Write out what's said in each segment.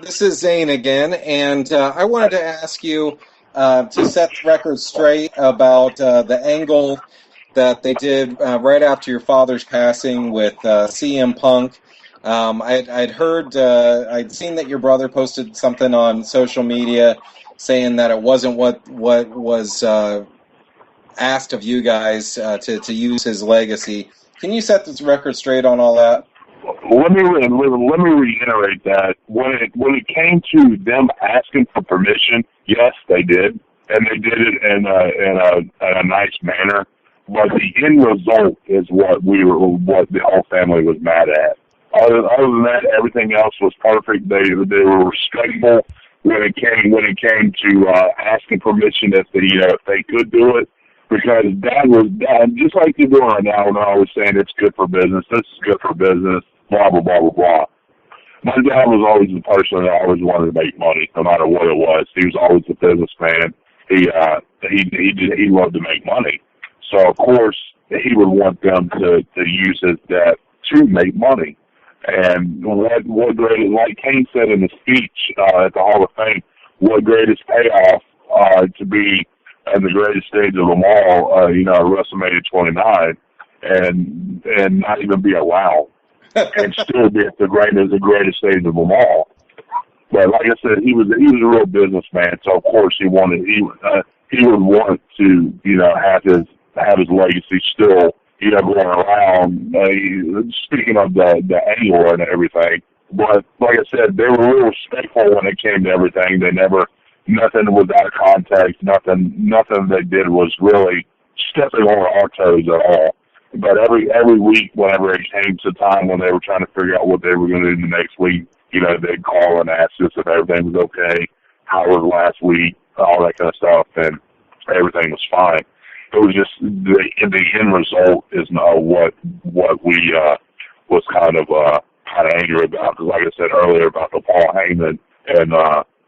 This is Zane again, and I wanted to ask you to set the record straight about the angle that they did right after your father's passing with CM Punk. I'd heard, I'd seen that your brother posted something on social media saying that it wasn't what was asked of you guys to use his legacy. Can you set this record straight on all that? Let me reiterate that when it came to them asking for permission, yes, they did, and they did it in a nice manner. But the end result is what the whole family was mad at. Other than that, everything else was perfect. They were respectful when it came to asking permission if they could do it. Because Dad, just like you're doing right now, and always saying it's good for business, this is good for business, blah, blah, blah, blah, blah. My dad was always the person that always wanted to make money, no matter what it was. He was always a businessman. He loved to make money. So, of course, he would want them to use his debt to make money. And what great, like Kane said in his speech at the Hall of Fame, what greatest payoff to be at the greatest stage of them all, WrestleMania 29, and not even be allowed, and still be at the greatest stage of them all. But like I said, he was a real businessman, so of course he would want to have his legacy still going around. Speaking of the angle and everything, but like I said, they were real respectful when it came to everything. They never. Nothing was out of context. Nothing they did was really stepping on our toes at all. But every week, whenever it came to time when they were trying to figure out what they were going to do the next week, they'd call and ask us if everything was okay, how was last week, all that kind of stuff, and everything was fine. It was just the end result is not what we was kind of angry about. Because like I said earlier about the Paul Heyman and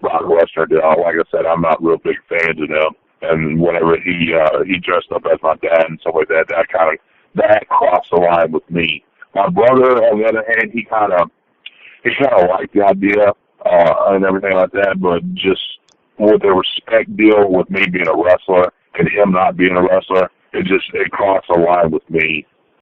Brock Lesnar deal, like I said, I'm not real big fans of them. And whenever he dressed up as my dad and stuff like that, that crossed the line with me. My brother, on the other hand, he kind of liked the idea and everything like that, but just with the respect deal with me being a wrestler and him not being a wrestler, it crossed the line with me.